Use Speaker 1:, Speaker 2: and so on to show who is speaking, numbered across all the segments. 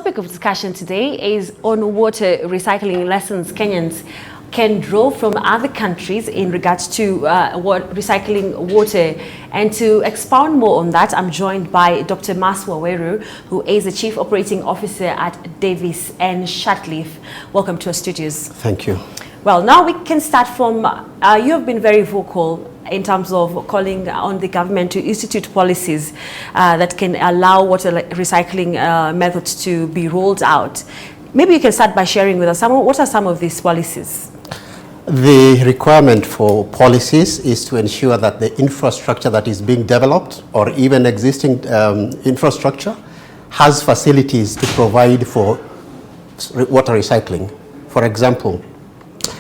Speaker 1: topic of discussion today is on water recycling lessons Kenyans can draw from other countries in regards to recycling water. And to expound more on that, I'm joined by Dr. Maswa Weru, who is the Chief Operating Officer at Davis and Shatcliffe. Welcome to our studios.
Speaker 2: Thank you.
Speaker 1: Well, now we can start from, you have been very vocal in terms of calling on the government to institute policies that can allow water recycling methods to be rolled out. Maybe you can start by sharing with us what are some of these policies?
Speaker 2: The requirement for policies is to ensure that the infrastructure that is being developed or even existing infrastructure has facilities to provide for water recycling. For example,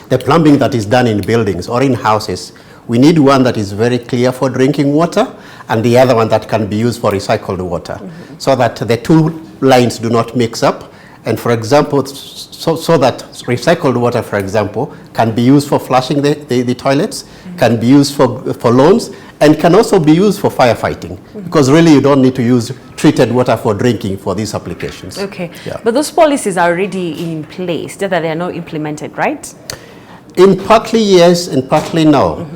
Speaker 2: the plumbing that is done in buildings or in houses, we need one that is very clear for drinking water and the other one that can be used for recycled water, so that the two lines do not mix up. And for example, so that recycled water, for example, can be used for flushing the toilets, can be used for lawns, and can also be used for firefighting, because really you don't need to use treated water for drinking for these applications.
Speaker 1: Okay,
Speaker 2: yeah.
Speaker 1: But those policies are already in place, that they are not implemented, right?
Speaker 2: In partly yes, and partly no.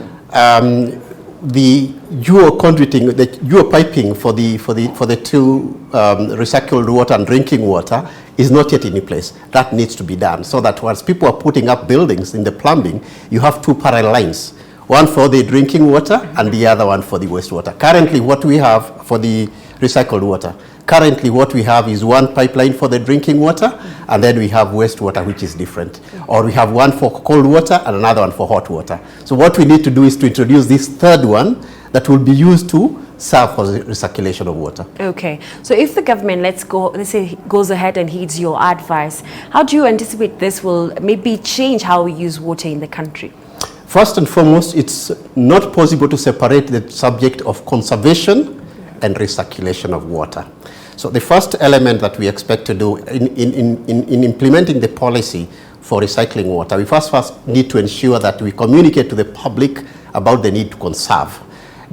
Speaker 2: The geoconduiting, the geopiping for the two recycled water and drinking water is not yet in place. That needs to be done, so that once people are putting up buildings in the plumbing, you have two parallel lines, one for the drinking water and the other one for the wastewater. Currently, what we have for the recycled water, what we have is one pipeline for the drinking water, and then we have wastewater, which is different. Or we have one for cold water and another one for hot water. So what we need to do is to introduce this third one that will be used to serve for the recirculation of water.
Speaker 1: Okay, so if the government, let's say, goes ahead and heeds your advice, how do you anticipate this will maybe change how we use water in the country?
Speaker 2: First and foremost, it's not possible to separate the subject of conservation and recirculation of water. So the first element that we expect to do in implementing the policy for recycling water, we first need to ensure that we communicate to the public about the need to conserve.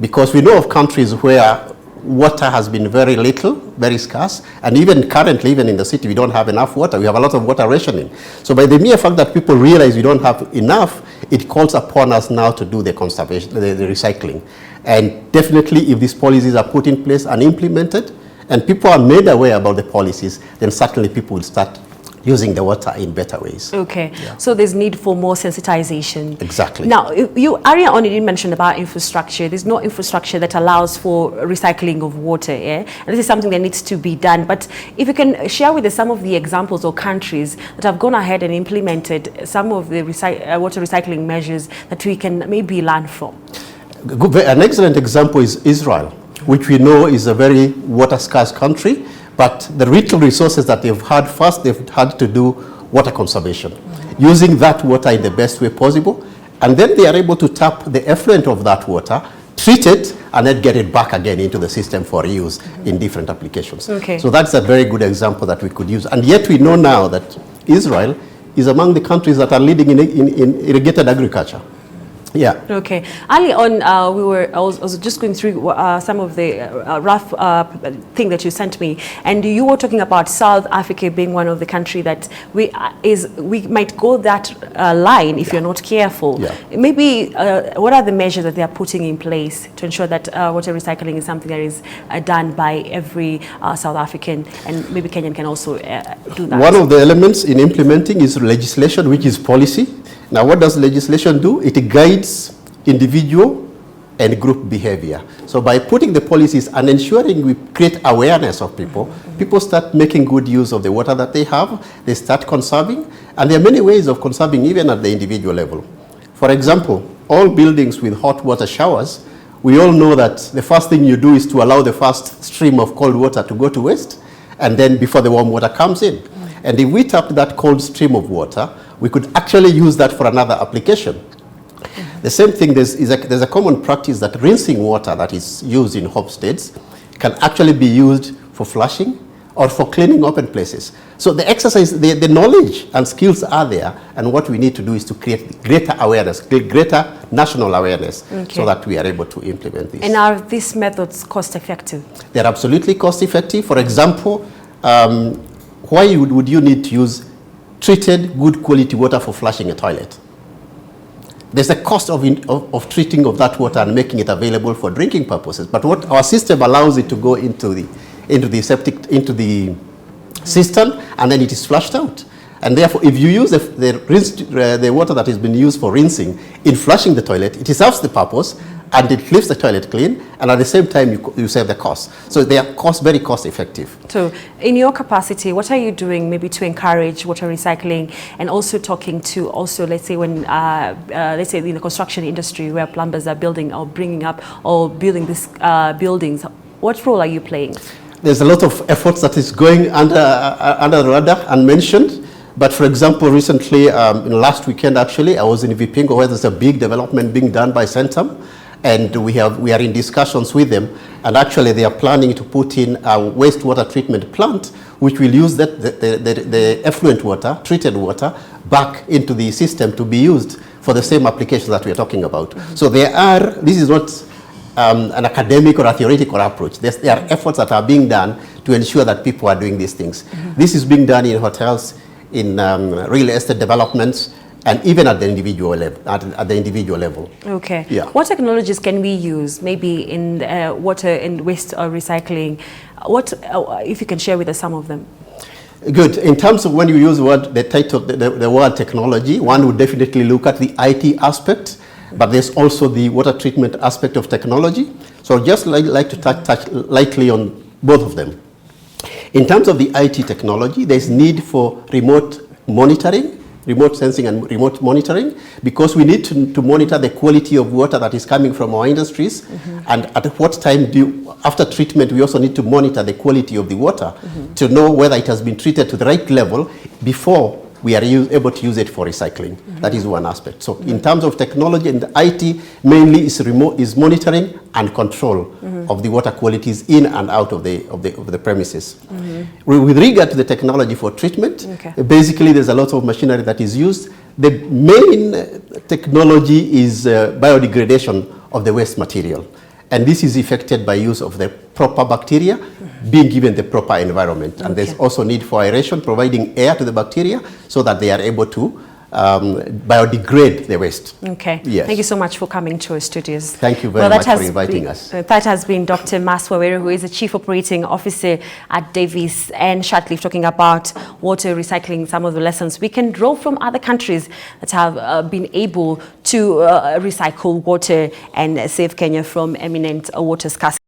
Speaker 2: Because we know of countries where water has been very little, very scarce, and even currently, even in the city, we don't have enough water. We have a lot of water rationing. So by the mere fact that people realize we don't have enough, it calls upon us now to do the conservation, the recycling. And definitely, if these policies are put in place and implemented, and people are made aware about the policies, then certainly people will start using the water in better ways. Okay,
Speaker 1: yeah. So there's need for more sensitization.
Speaker 2: Exactly.
Speaker 1: Now, you earlier on, you did mention about infrastructure. There's no infrastructure that allows for recycling of water, yeah? And this is something that needs to be done. But if you can share with us some of the examples or countries that have gone ahead and implemented some of the water recycling measures that we can maybe learn from.
Speaker 2: An excellent example is Israel, which we know is a very water scarce country, but the little resources that they've had, first they've had to do water conservation, using that water in the best way possible, and then they are able to tap the effluent of that water, treat it, and then get it back again into the system for use in different applications. Okay. So that's a very good example that we could use. And yet we know now that Israel is among the countries that are leading in irrigated agriculture. Yeah.
Speaker 1: Okay. Early on, I was just going through some of the rough thing that you sent me, and you were talking about South Africa being one of the country that we might go that line if you're not careful. Yeah. Maybe what are the measures that they are putting in place to ensure that water recycling is something that is done by every South African, and maybe Kenyan can also do that?
Speaker 2: One of the elements in implementing is legislation, which is policy. Now, what does legislation do? It guides individual and group behavior. So by putting the policies and ensuring we create awareness of people, people start making good use of the water that they have, they start conserving, and there are many ways of conserving even at the individual level. For example, all buildings with hot water showers, we all know that the first thing you do is to allow the first stream of cold water to go to waste, and then before the warm water comes in. And if we tap that cold stream of water, we could actually use that for another application. The same thing, there's a common practice that rinsing water that is used in homesteads can actually be used for flushing or for cleaning open places. So the exercise, the knowledge and skills are there, and what we need to do is to create greater awareness, greater national awareness, so that we are able to implement this.
Speaker 1: And are these methods cost effective?
Speaker 2: They're absolutely cost effective. For example, why would you need to use treated, good quality water for flushing a toilet? There's a cost of treating of that water and making it available for drinking purposes. But what our system allows it to go into the system, and then it is flushed out. And therefore, if you use the water that has been used for rinsing in flushing the toilet, it serves the purpose, and it leaves the toilet clean, and at the same time you save the cost. So they are very cost effective.
Speaker 1: So in your capacity, what are you doing maybe to encourage water recycling, and also talking to let's say when let's say in the construction industry where plumbers are building or bringing up or building these buildings, what role are you playing? There's
Speaker 2: a lot of efforts that is going under the radar and mentioned. But for example, recently, last weekend actually, I was in Vipingo where there's a big development being done by Centum. And we are in discussions with them, and actually they are planning to put in a wastewater treatment plant which will use the effluent water, treated water, back into the system to be used for the same applications that we are talking about. Mm-hmm. So this is not an academic or a theoretical approach. There are efforts that are being done to ensure that people are doing these things. Mm-hmm. This is being done in hotels, in real estate developments, and even at the individual level.
Speaker 1: Okay.
Speaker 2: Yeah.
Speaker 1: What technologies can we use, maybe in water and waste or recycling? What, if you can share with us some of them?
Speaker 2: Good. In terms of when you use the word technology, one would definitely look at the IT aspect, but there's also the water treatment aspect of technology. So just like to touch lightly on both of them. In terms of the IT technology, there's need for remote monitoring, remote sensing and remote monitoring, because we need to monitor the quality of water that is coming from our industries. Mm-hmm. And at what time after treatment, we also need to monitor the quality of the water, mm-hmm, to know whether it has been treated to the right level before we are able to use it for recycling. Mm-hmm. That is one aspect. So in terms of technology and IT, mainly is monitoring and control, mm-hmm, of the water qualities in and out of the premises. Mm-hmm. With regard to the technology for treatment, okay, basically there's a lot of machinery that is used. The main technology is biodegradation of the waste material. And this is effected by use of the proper bacteria, mm-hmm, being given the proper environment. And okay, there's also need for aeration, providing air to the bacteria so that they are able to biodegrade the waste.
Speaker 1: Okay.
Speaker 2: Yes.
Speaker 1: Thank you so much for coming to our studios.
Speaker 2: Thank you very much for inviting us.
Speaker 1: That has been Dr. Maswawere, who is the Chief Operating Officer at Davis and Shatcliffe, talking about water recycling, some of the lessons we can draw from other countries that have been able to recycle water and save Kenya from imminent water scarcity.